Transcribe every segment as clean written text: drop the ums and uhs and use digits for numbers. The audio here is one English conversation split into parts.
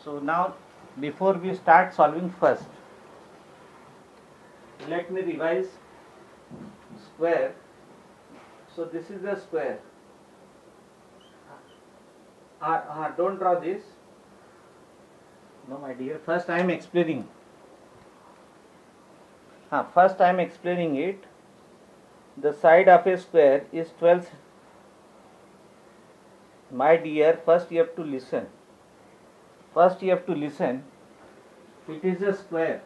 So now, before we start solving first, let me revise square. So this is the square. Don't draw this. No, my dear. First I am explaining. First I am explaining it. The side of a square is 12. My dear, first you have to listen. It is a square.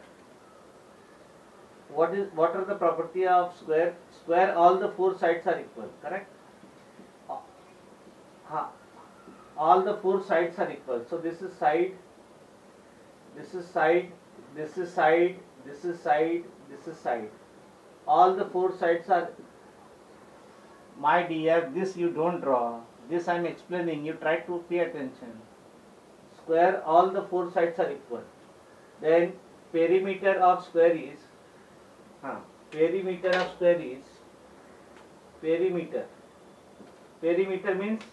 What are the property of square? Square, all the four sides are equal, correct? All the four sides are equal. So this is side, this is side, this is side, this is side, this is side. All the four sides are. My dear, this you don't draw. This I am explaining. You try to pay attention. Square, all the four sides are equal. Then perimeter of square is perimeter means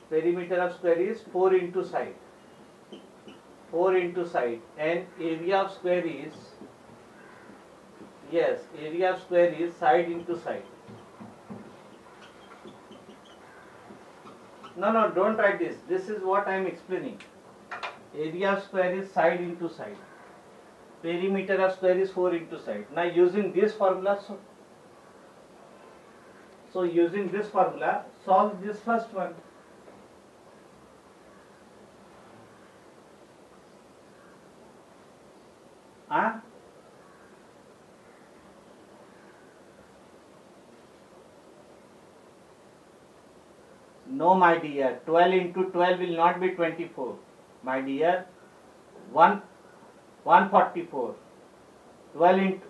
perimeter of square is 4 into side. And area of square is side into side. No, don't write this. This is what I am explaining. Area of square is side into side. Perimeter of square is 4 into side. Now using this formula, so using this formula, solve this first one. No, my dear, 12 into 12 will not be 24. My dear, 144. 12 into...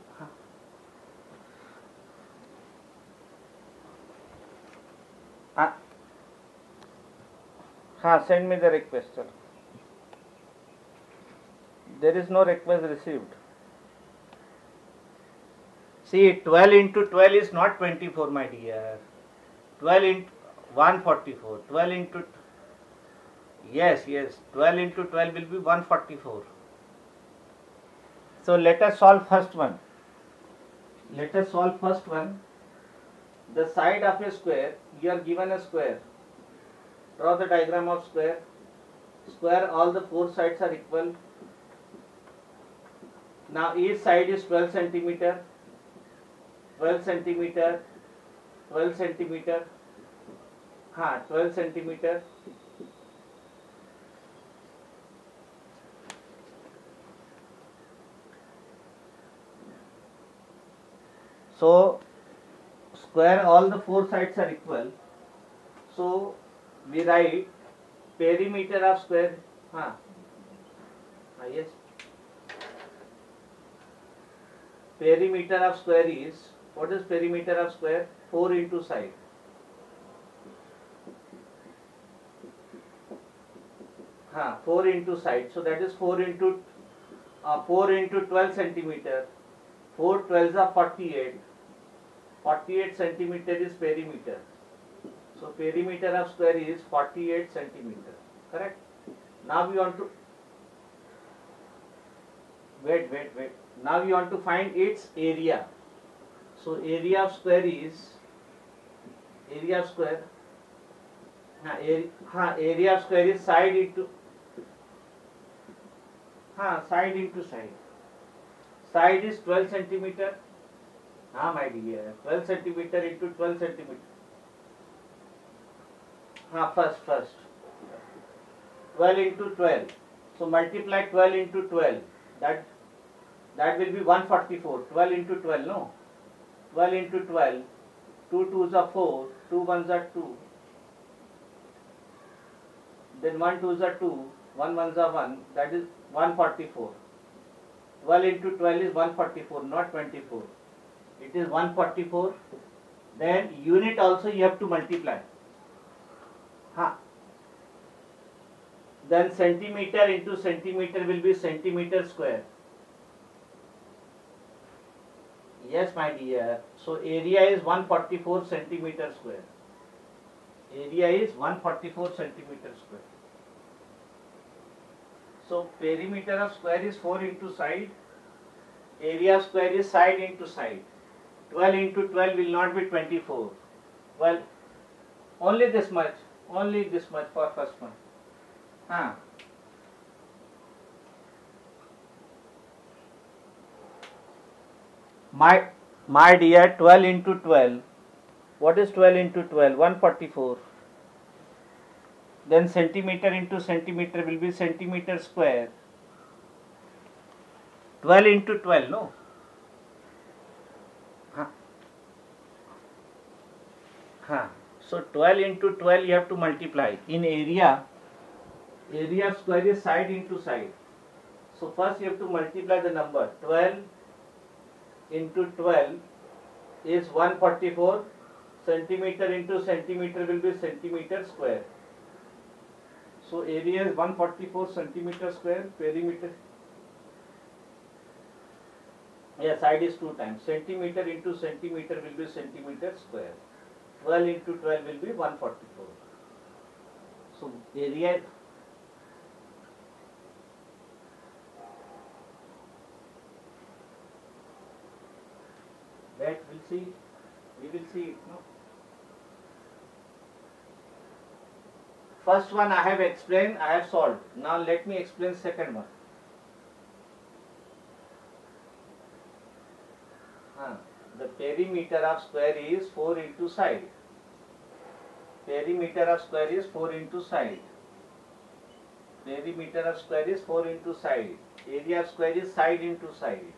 send me the request, sir. There is no request received. See, 12 into 12 is not 24, my dear. 12 into 144. 12 into... Yes. 12 into 12 will be 144. So let us solve first one. The side of a square, you are given a square. Draw the diagram of square. Square, all the four sides are equal. Now each side is 12 centimeter. 12 centimeter. 12 centimeter. 12 centimeter. So square, all the four sides are equal. So we write perimeter of square. Yes. Perimeter of square is, what is perimeter of square? 4 into side. Four into side. So that is 4 into 12 centimeter. 4 12s are 48. 48 centimeter is perimeter. So perimeter of square is 48 centimeter. Correct? Now we want to wait. Now we want to find its area. So area of square is area of square is side into side. Side is 12 centimeter. My dear, 12 centimeter into 12 centimeter. First 12 into 12. So multiply 12 into 12. That will be 144. 12 into 12, no? 12 into 12. 2 2s are 4. 2 1s are 2. Then 1 2s are 2. 1 1s are 1. That is 144. 12 into 12 is 144, not 24. It is 144. Then unit also you have to multiply. Then centimeter into centimeter will be centimeter square. Yes, my dear. So area is 144 centimeter square. Area is 144 centimeter square. So perimeter of square is 4 into side. Area of square is side into side. 12 into 12 will not be 24. Well, only this much for first one. My dear, 12 into 12. What is 12 into 12? 144. Then centimeter into centimeter will be centimeter square. 12 into 12, no? So 12 into 12 you have to multiply. In area square is side into side. So first you have to multiply the number. 12 into 12 is 144. Centimeter into centimeter will be centimeter square. So area is 144 centimeter square. Perimeter, yeah, side is 2 times. Centimeter into centimeter will be centimeter square. 12 into 12 will be 144. So area, that we will see it, no? First one I have explained, I have solved. Now let me explain second one. The perimeter of square is 4 into side. Perimeter of square is 4 into side. Perimeter of square is 4 into side. Area of square is side into side.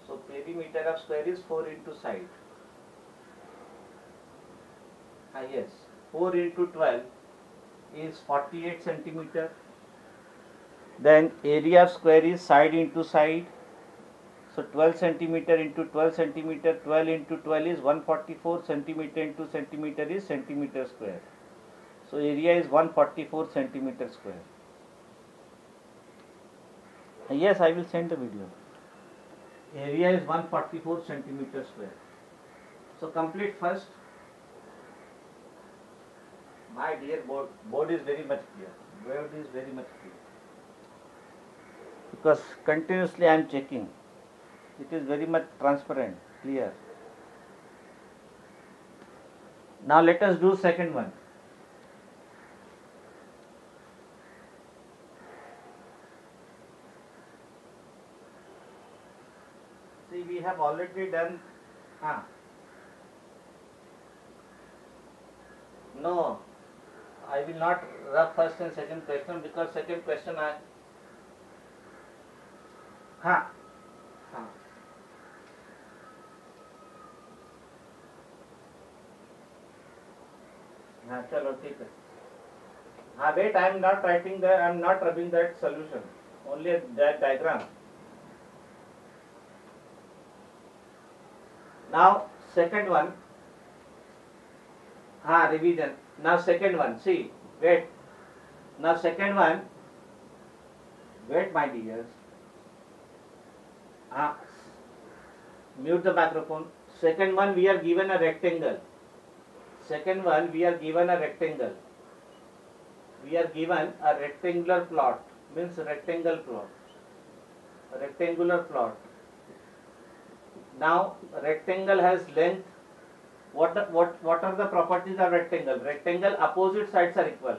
So perimeter of square is 4 into side. Yes, 4 into 12 is 48 centimeter. Then area of square is side into side. So 12 centimeter into 12 centimeter, 12 into 12 is 144 centimeter into centimeter is centimeter square. So area is 144 centimeter square. Yes, I will send the video. Area is 144 centimeter square. So complete first. My dear, board is very much clear. Board is very much clear. Because continuously I am checking. It is very much transparent, clear. Now let us do second one. See, we have already done. No, I will not rub first and second question because second question I. चलो ठीक है. Wait, I am not writing that. I am not rubbing that solution. Only that diagram. Now second one. Revision. Now second one. See, wait. Now second one. Wait, my dears. Mute the microphone. Second one, we are given a rectangle. Second one, we are given a rectangle. We are given a rectangular plot. Means rectangle plot. A rectangular plot. Now rectangle has length. What are the properties of rectangle? Rectangle opposite sides are equal.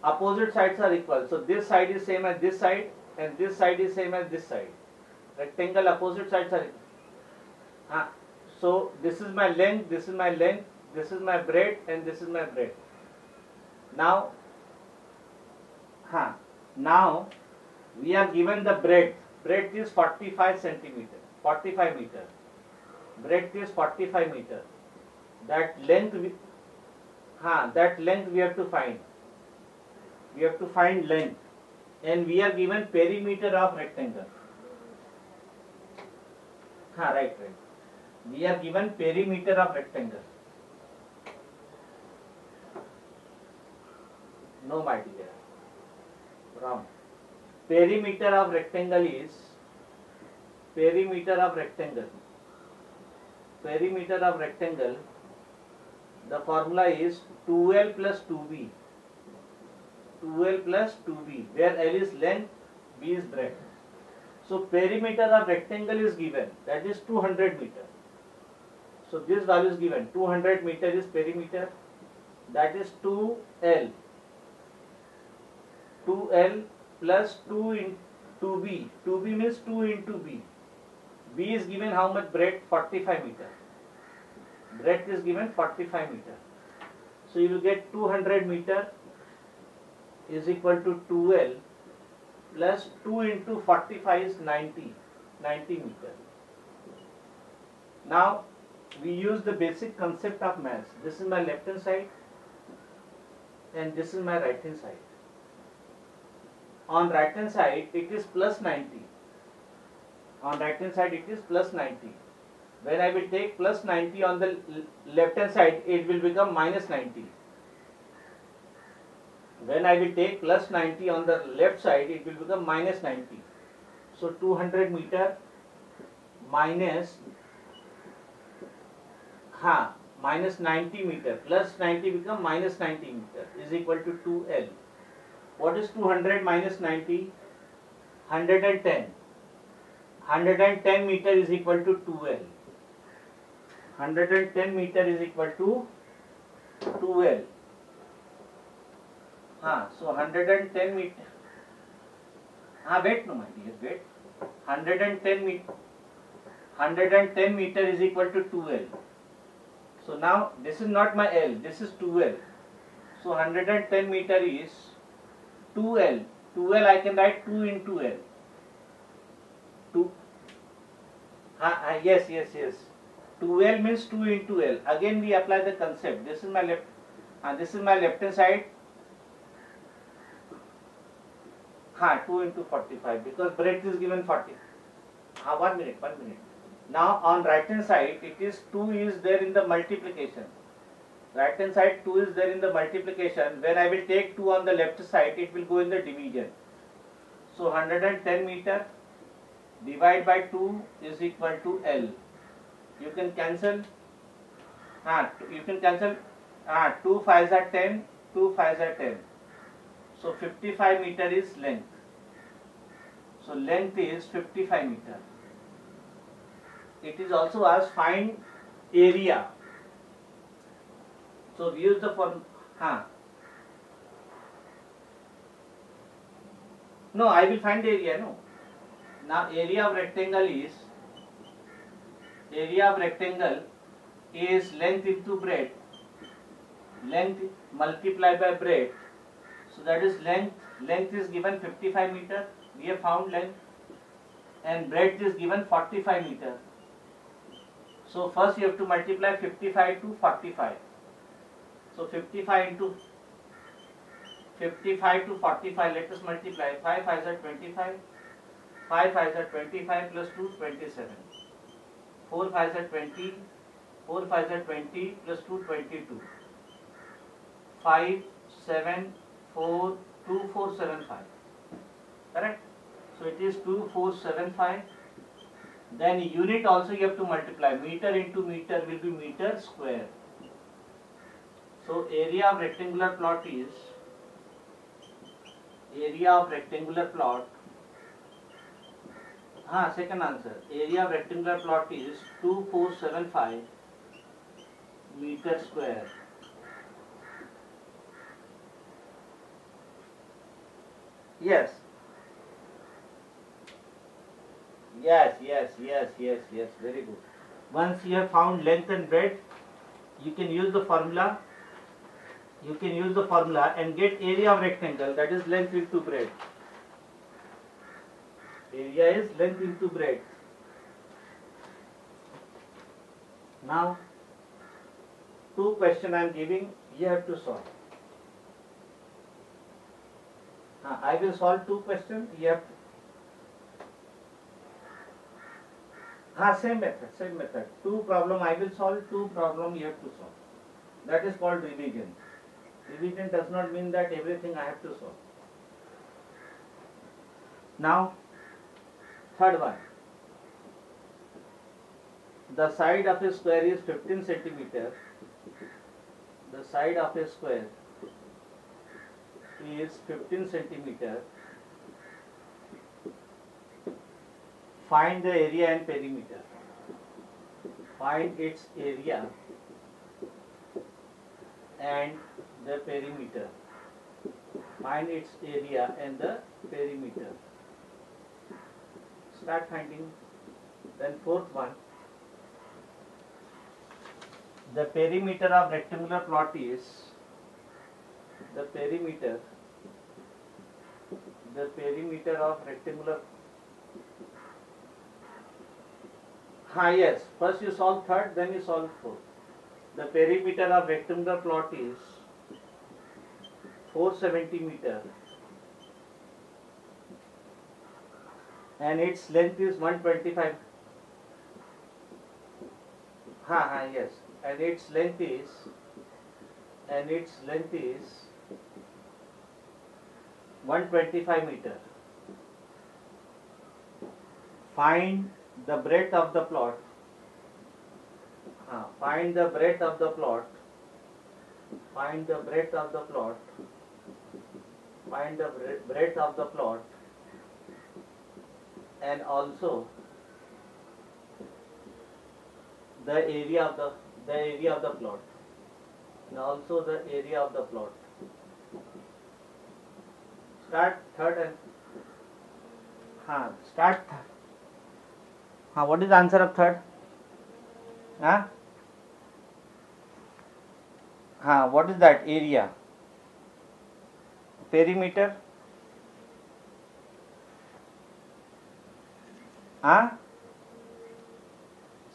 Opposite sides are equal. So this side is same as this side and this side is same as this side. Rectangle opposite sides are equal. So this is my length, this is my length, this is my breadth and this is my breadth. Now we are given the breadth. Breadth is 45 centimeter, 45 meter. Breadth is 45 meter. That length we have to find. We have to find length, and we are given perimeter of rectangle. Right. We are given perimeter of rectangle. No, my dear. Wrong. Perimeter of rectangle is The formula is 2L plus 2B. 2L plus 2B, where L is length, B is breadth. So perimeter of rectangle is given, that is 200 meter. So this value is given, 200 meter is perimeter, that is 2L. 2L plus 2 into B. 2B means 2 into B. B is given how much breadth? 45 meter. Breadth is given 45 meter. So you will get 200 meter is equal to 2L plus 2 into 45 is 90 meter. Now we use the basic concept of mass. This is my left hand side and this is my right hand side. On right hand side it is plus 90. On right hand side it is plus 90. When I will take plus 90 on the left hand side, it will become minus 90. When I will take plus 90 on the left side, it will become minus 90. So 200 meter minus minus 90 meter plus 90 become minus 90 meter is equal to 2L. What is 200 minus 90? 110. 110 meter is equal to 2L. 110 meter is equal to 2L. So 110 meter. Wait no my dear, wait. 110 meter is equal to 2L. So now this is not my L, this is 2L. So 110 meter is 2L. 2L I can write 2 into L. 2. Yes. 2L means 2 into L. Again we apply the concept. This is my left hand side. 2 into 45 because breadth is given 40. 1 minute. Now on right hand side it is 2 is there in the multiplication. Right hand side 2 is there in the multiplication. When I will take 2 on the left side, it will go in the division. So 110 meter divided by 2 is equal to L. You can cancel. 2 5s are 10. 2 5s are 10. So 55 meter is length. So length is 55 meter. It is also asked find area. So we use the form. No, I will find area. No. Now area of rectangle is length into breadth. Length multiplied by breadth. So that is length. Length is given 55 meter. We have found length. And breadth is given 45 meter. So first you have to multiply 55 to 45. So 55 into 55 to 45, let us multiply. 5 5s are 25. 5 5s are 25 plus 2, 27. 4 5s are 20. 4 5s are 20 plus 2, 22. 5 7 4 2 4 7 5. Correct? So it is 2 4 7 5. Then unit also you have to multiply. Meter into meter will be meter square. So area of rectangular plot is second answer. Area of rectangular plot is 2475 meter square. Yes. Very good. Once you have found length and breadth, you can use the formula. And get area of rectangle, that is length into breadth. Area is length into breadth. Now, 2 questions I am giving, you have to solve. I will solve 2 questions. You have to same method. 2 problem I will solve, 2 problem you have to solve. That is called revision. Revision does not mean that everything I have to solve. Now, third one. The side of a square is 15 centimeter the side of a square is 15 centimeter, find the area and perimeter. Find its area and the perimeter. Find its area and the perimeter. Start finding. Then fourth one, the perimeter of rectangular plot is the perimeter of rectangular. Yes, first you solve third, then you solve fourth. The perimeter of rectangular plot is 470 meter and its length is 125. Yes, and its length is 125 meter. Find the breadth of the plot. Find the breadth of the plot. Find the breadth of the plot. Find the breadth of the plot, and also the area of the plot, and also the area of the plot. Start third and what is the answer of third? What is that? Area, perimeter,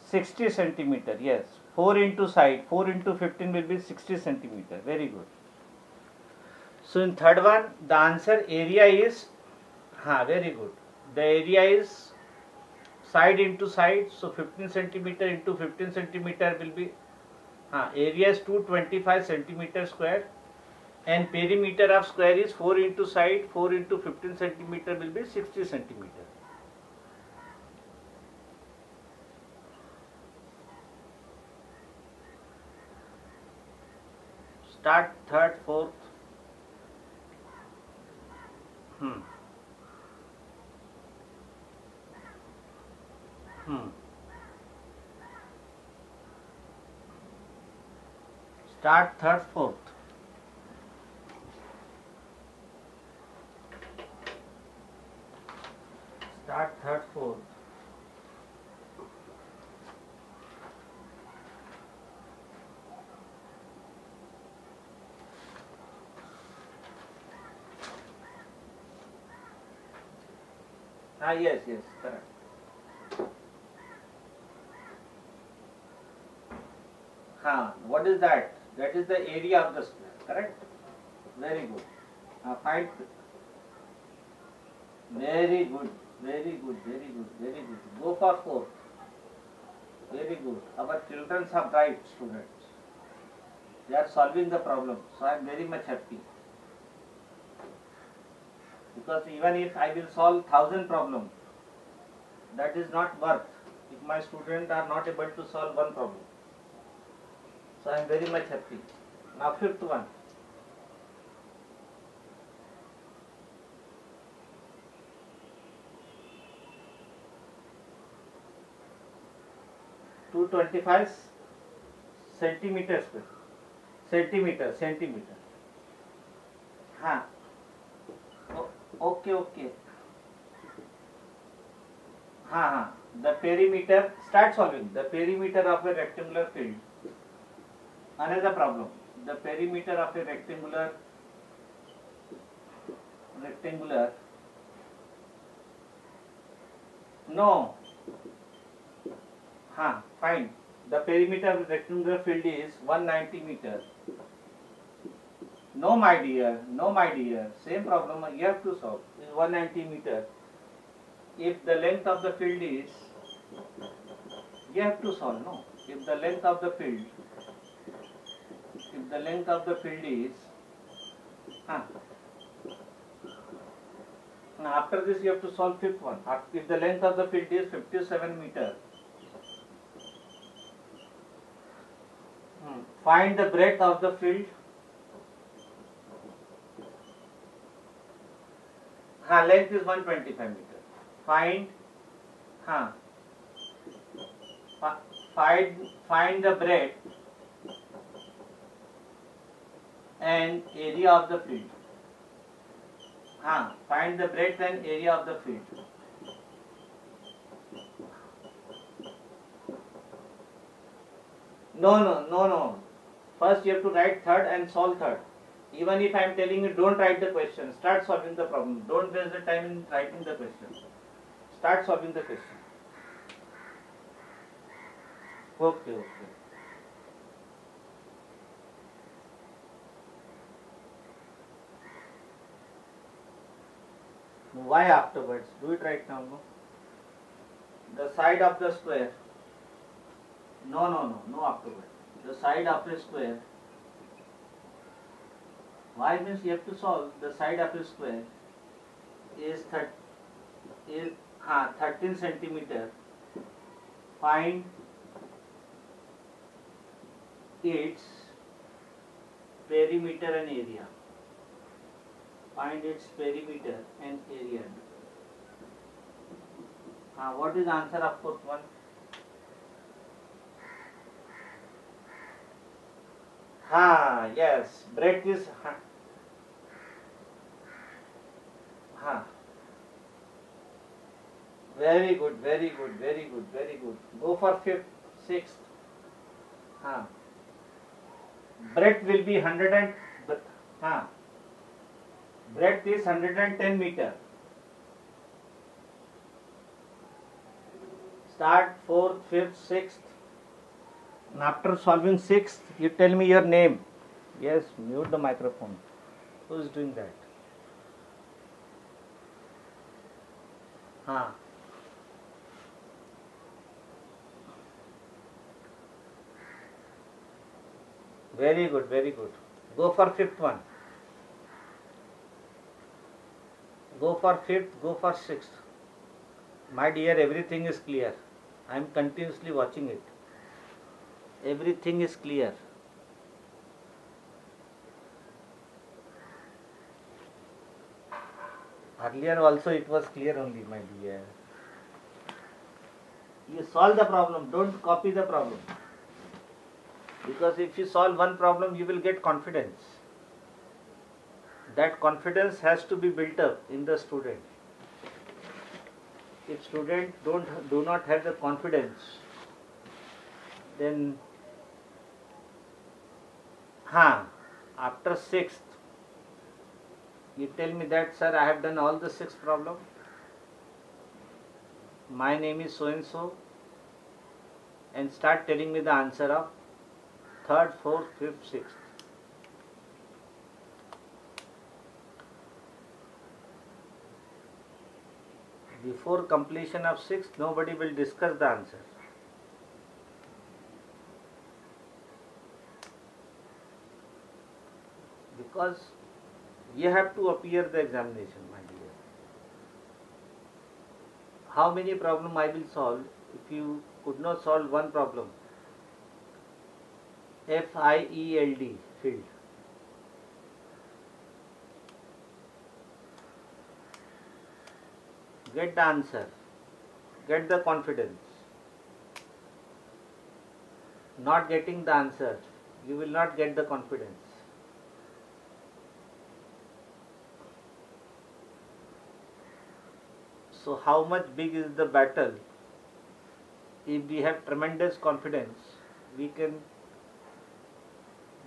60 centimeter. Yes, 4 into side, 4 into 15 will be 60 centimeter. Very good. So in third one, the answer area is very good. The area is side into side, so 15 centimeter into 15 centimeter will be area is 225 centimeter square, and perimeter of square is 4 into side, 4 into 15 centimeter will be 60 centimeter. Start third, fourth. Start third, fourth. Start third, fourth. Yes, correct. What is that? That is the area of the square, correct? Very good. Find. Very good. Go for fourth. Very good. Our children are bright students. They are solving the problem, so I am very much happy. Because even if I will solve 1000 problems, that is not worth if my students are not able to solve one problem. So I am very much happy. Now fifth one. (225 centimeter square). Centimeter. Okay. The perimeter, start solving. The perimeter of a rectangular field. Another problem. The perimeter of a rectangular. No. Fine. The perimeter of the rectangular field is 190 meter. No, my dear. Same problem you have to solve. Is 190 meter. If the length of the field is, you have to solve. No. If the length of the field is, after this you have to solve fifth one. If the length of the field is 57 meter. Find the breadth of the field. Length is 125 meter. Find, find the breadth and area of the field. Find the breadth and area of the field. No. First you have to write third and solve third. Even if I am telling you don't write the question, start solving the problem. Don't waste the time in writing the question. Start solving the question. Okay. Why afterwards? Do it right now. No? The side of the square. No afterwards. The side of a square. Why means you have to solve the side of a square is 13 centimeter. Find its perimeter and area. Find its perimeter and area. What is the answer of fourth one? Yes, breadth is very good. Go for fifth, sixth. Breadth will be 100 and breadth is 110 meter. Start fourth, fifth, sixth. And after solving sixth, you tell me your name. Yes, mute the microphone. Who is doing that? Very good. Go for fifth one. Go for fifth, go for sixth. My dear, everything is clear. I am continuously watching it. Everything is clear. Earlier also it was clear only, my dear. You solve the problem, don't copy the problem. Because if you solve one problem, you will get confidence. That confidence has to be built up in the student. If students do not have the confidence, then after sixth, you tell me that, sir, I have done all the 6 problems. My name is so and so, and start telling me the answer of third, fourth, fifth, sixth. Before completion of sixth, nobody will discuss the answer. Because you have to appear the examination, my dear. How many problems I will solve if you could not solve one problem? FIELD, field. Get the answer. Get the confidence. Not getting the answer, you will not get the confidence. So how much big is the battle? If we have tremendous confidence, we can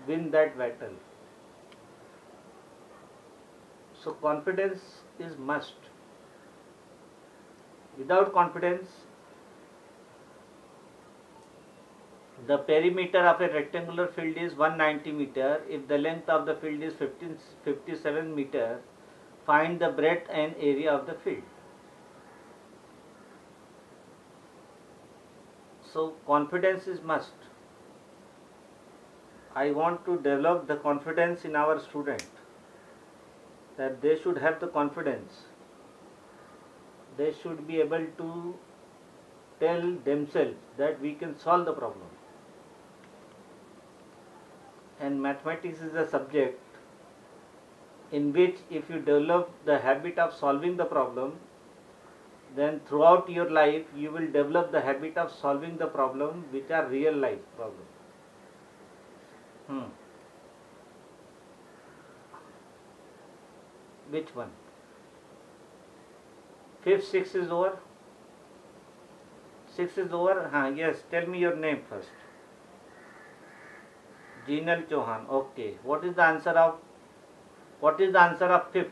win that battle. So confidence is must. Without confidence, the perimeter of a rectangular field is 190 meter. If the length of the field is 57 meter, find the breadth and area of the field. So confidence is must. I want to develop the confidence in our student, that they should have the confidence. They should be able to tell themselves that we can solve the problem. and mathematics is a subject in which if you develop the habit of solving the problem, then throughout your life you will develop the habit of solving the problem which are real life problems. Which one? Fifth, six is over? Six is over? Yes, tell me your name first. Jinal Chauhan. Okay. What is the answer of fifth?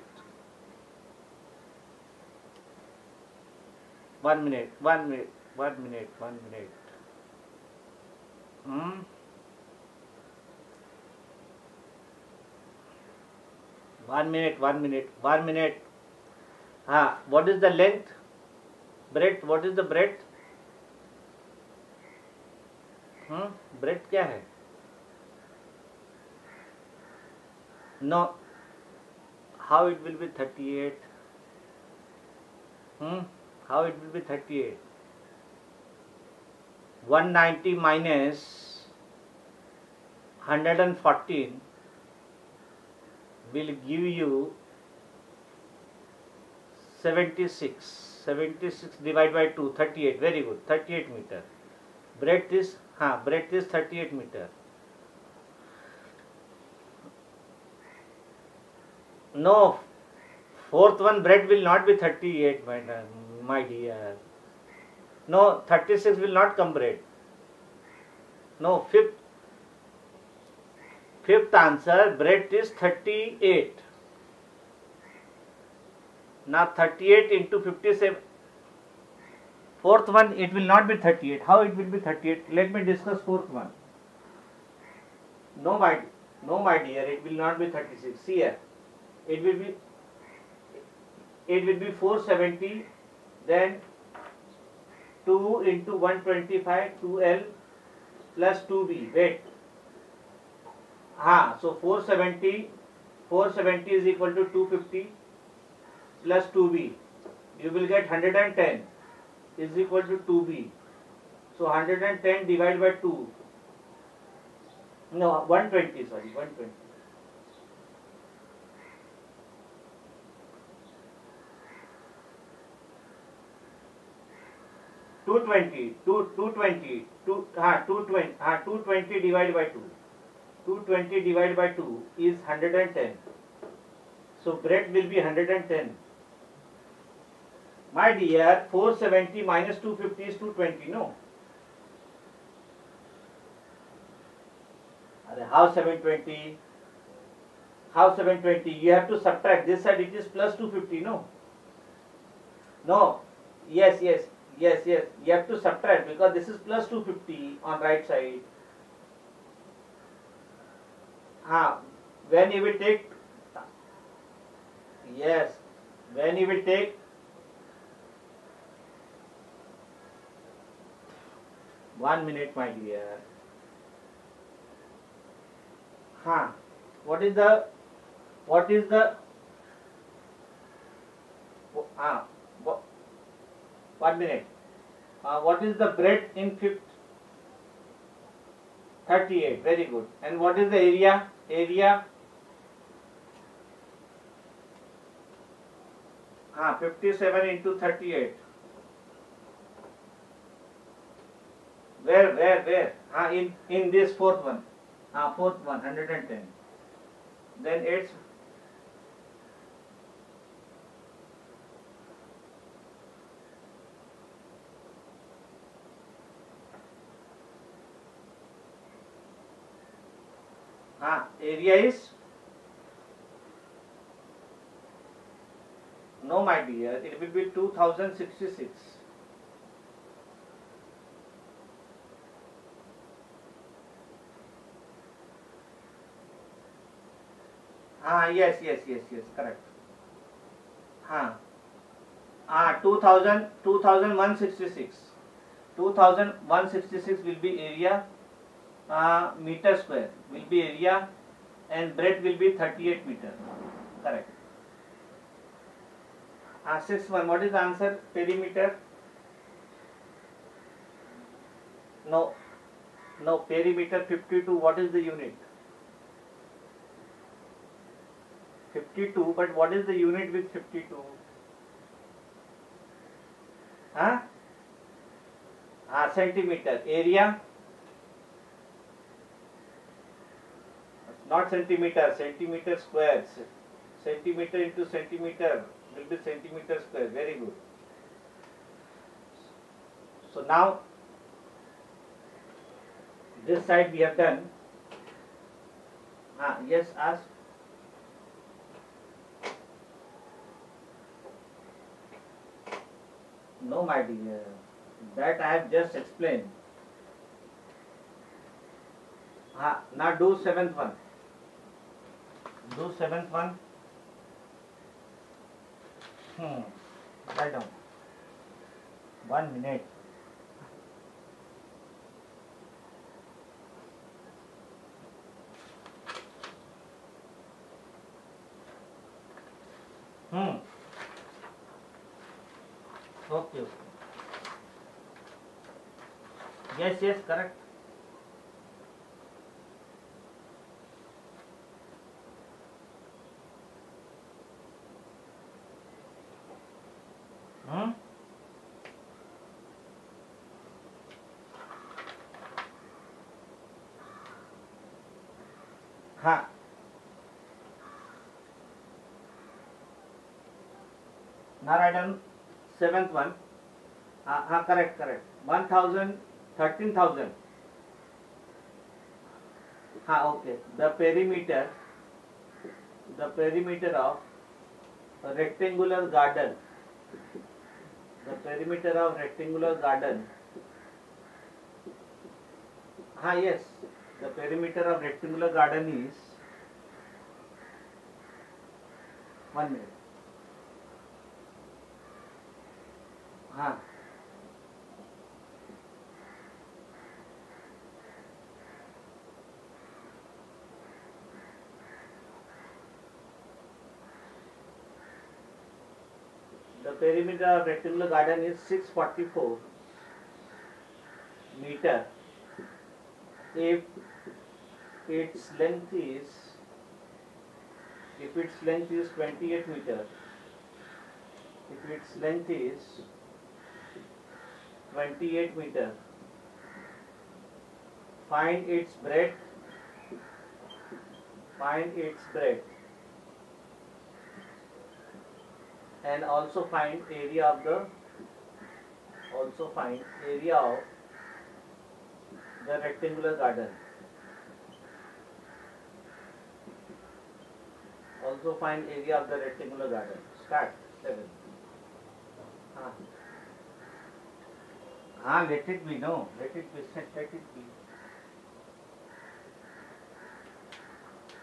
1 minute. 1 minute. 1 minute. 1 minute. One minute. 1 minute. 1 minute. What is the length? Breadth. What is the breadth? Breadth क्या है? No. How it will be 38? How it will be 38? 190 minus 114 will give you 76. 76 divided by 2, 38. Very good. 38 meter. Breadth is 38 meter. No, fourth one breadth will not be 38, my dear. No, 36 will not come breadth. No, fifth answer, breadth is 38. Now 38 into 57. Fourth one, it will not be 38. How it will be 38? Let me discuss fourth one. No, my dear, it will not be 36. See here. It will be 470, then 2 into 125, 2L plus 2B. Wait. So 470 is equal to 250 plus 2B. You will get 110 is equal to 2B. So 110 divided by 2. No, 120, sorry, 120. 220 divided by 2. 220 divided by 2 is 110. So breadth will be 110. My dear, 470 minus 250 is 220, no? How 720? How 720? You have to subtract. This side it is plus 250, no? No. Yes. You have to subtract because this is plus 250 on right side. When you will take, yes, when you will take, one minute, my dear. What is the 1 minute. What is the breadth in fifth? 38. Very good. And what is the area? Area? 57 into 38. Where? In this fourth one. Fourth one, 110. Then it's area is, no, my dear, it will be 2066. Yes, correct. 2166. 2166 will be area, meter square will be area, and breadth will be 38 meter. Correct. Sixth one, what is the answer? Perimeter? No, perimeter 52. What is the unit? 52, but what is the unit with 52? Huh? Centimeter. Area? Not centimeter, centimeter squares. Centimeter into centimeter will be centimeter square. Very good. So now this side we have done. Yes, ask. No, my dear. That I have just explained. Now do seventh one. Do seventh one. Write down. 1 minute. Okay. Yes, correct. Now write down seventh one. Correct. 1,000, 13,000. Okay. The perimeter of a rectangular garden. The perimeter of rectangular garden. Yes. The perimeter of rectangular garden is 1 minute. The perimeter of rectangular garden is 644 meter if its length is 28 meter. If its length is 28 meter, find its breadth. And also find area of the rectangular garden. Also find area of the rectangular garden. Start. 7. Let it be. No, let it be. Let it be.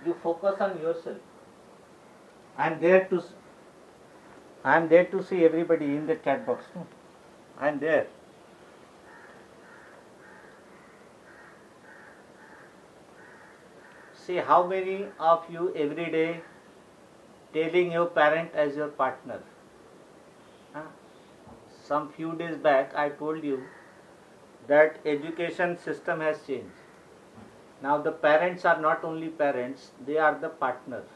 You focus on yourself. I am there to see everybody in the chat box. I am there. See how many of you every day telling your parent as your partner. Some few days back I told you that education system has changed. Now the parents are not only parents, they are the partners.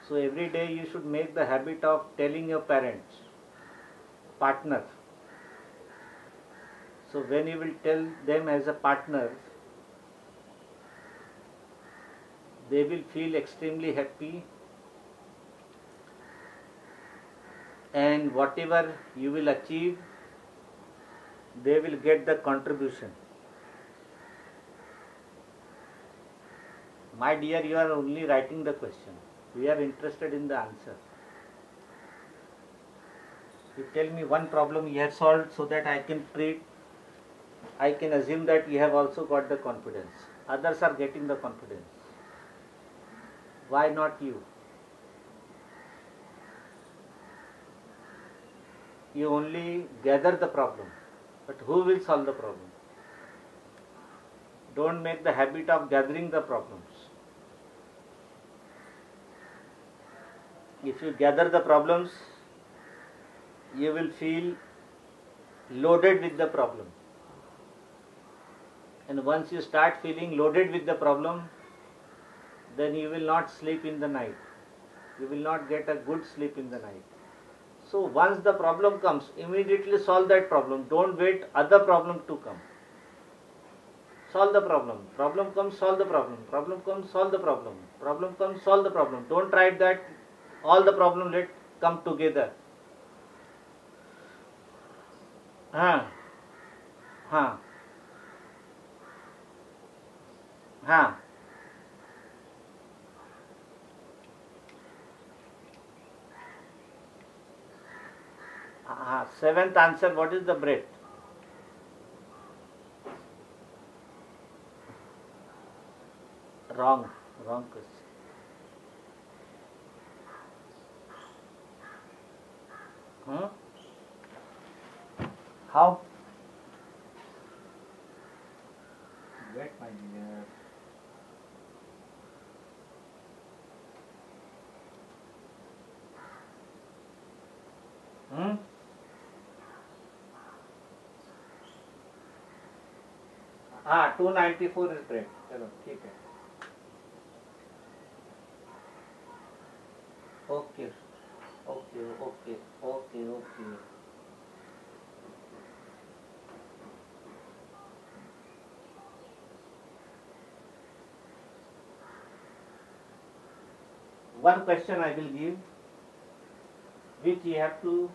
So every day you should make the habit of telling your parents, partner. So when you will tell them as a partner, they will feel extremely happy, and whatever you will achieve, they will get the contribution. My dear, you are only writing the question. We are interested in the answer. You tell me one problem you have solved so that I can assume that you have also got the confidence. Others are getting the confidence. Why not you? You only gather the problem, but who will solve the problem? Don't make the habit of gathering the problems. If you gather the problems, you will feel loaded with the problem. And once you start feeling loaded with the problem, then you will not sleep in the night. You will not get a good sleep in the night. So once the problem comes, immediately solve that problem. Don't wait other problem to come. Solve the problem. Problem comes, solve the problem. Problem comes, solve the problem. Problem comes, solve the problem. Don't try that all the problem let come together. हाँ हाँ हाँ seventh answer, what is the breadth? Wrong question. How? Wait, my dear. हाँ 294 is bread. चलो ठीक है. Okay. One question I will give, which you have to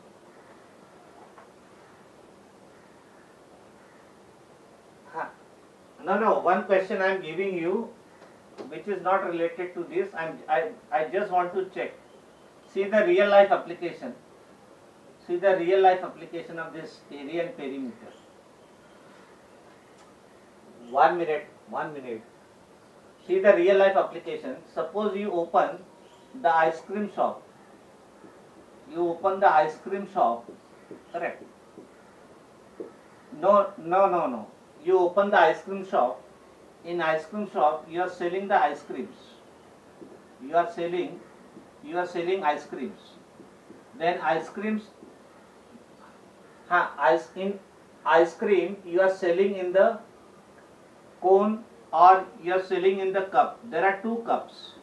No, one question I am giving you, which is not related to this. I just want to check. See the real life application. See the real life application of this area and perimeter. 1 minute. See the real life application. Suppose you open the ice cream shop. Correct? No. You open the ice cream shop. In ice cream shop, you are selling the ice creams. You are selling ice creams. Then ice creams. In ice cream, you are selling in the cone or you are selling in the cup. There are two cups.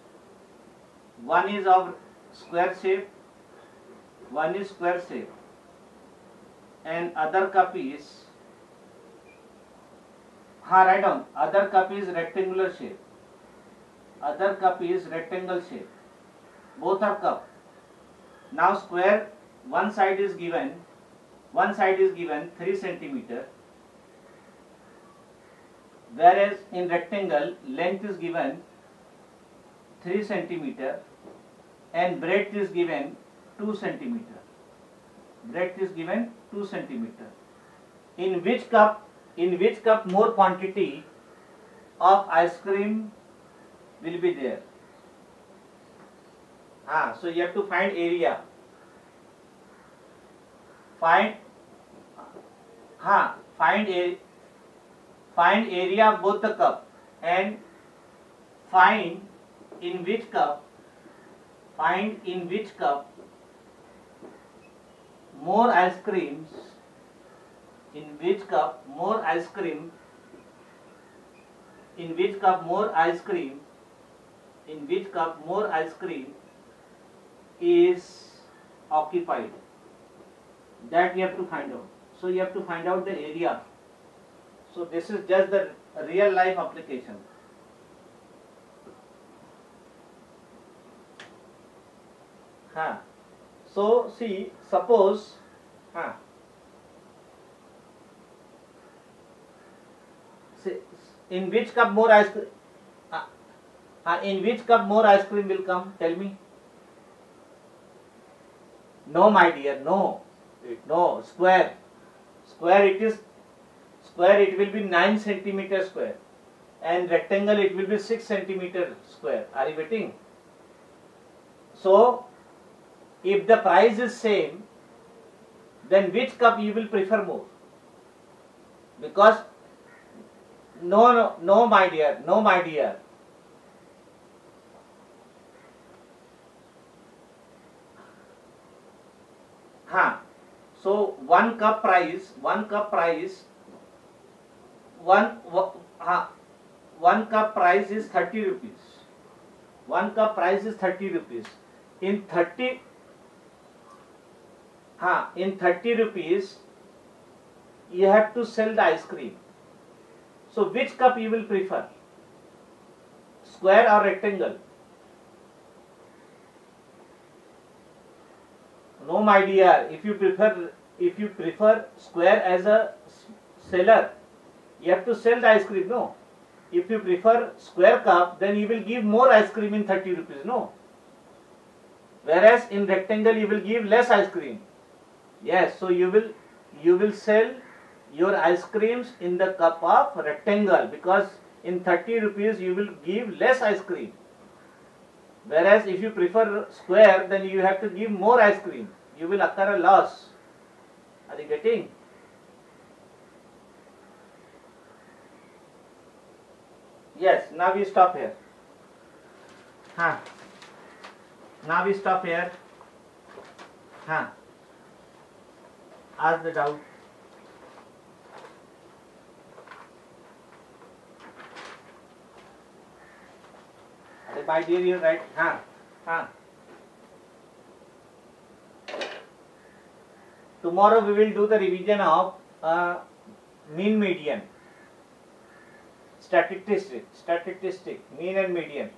One is of square shape. And other cup is. Write down. Other cup is rectangular shape. Both are cup. Now square, one side is given 3 centimeter. Whereas in rectangle, length is given 3 centimeter and breadth is given 2 centimeter. In which cup more quantity of ice cream will be there? So you have to find area. Find area of both the cup and find in which cup more ice cream is occupied. That you have to find out. So you have to find out the area. So this is just the real life application. So see, suppose in which cup more ice cream? In which cup more ice cream will come? Tell me. No, my dear, no. Square. It will be 9 centimeter square, and rectangle it will be 6 centimeter square. Are you getting? So, if the price is same, then which cup you will prefer more? Because no, my dear. So one cup price is 30 rupees. 1 cup price is 30 rupees. In 30 rupees you have to sell the ice cream. So which cup you will prefer? Square or rectangle? No, my dear. If you prefer square as a seller, you have to sell the ice cream. No. If you prefer square cup, then you will give more ice cream in 30 rupees. No. Whereas in rectangle you will give less ice cream. Yes. So you will sell your ice creams in the cup of rectangle, because in 30 rupees you will give less ice cream. Whereas if you prefer square, then you have to give more ice cream. You will occur a loss. Are you getting? Yes, now we stop here. Now we stop here. Ask the doubt. My dear, you right? Tomorrow we will do the revision of mean median. Statistic, mean and median.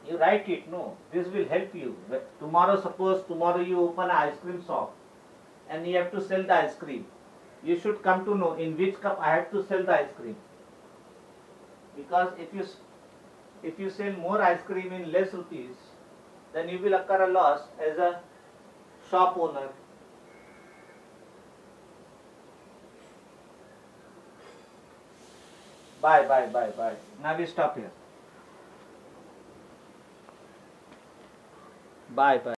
You write it, no? This will help you. But suppose tomorrow you open an ice cream shop and you have to sell the ice cream. You should come to know in which cup I have to sell the ice cream. Because if you sell more ice cream in less rupees, then you will occur a loss as a shop owner. Bye. Now we stop here. Bye.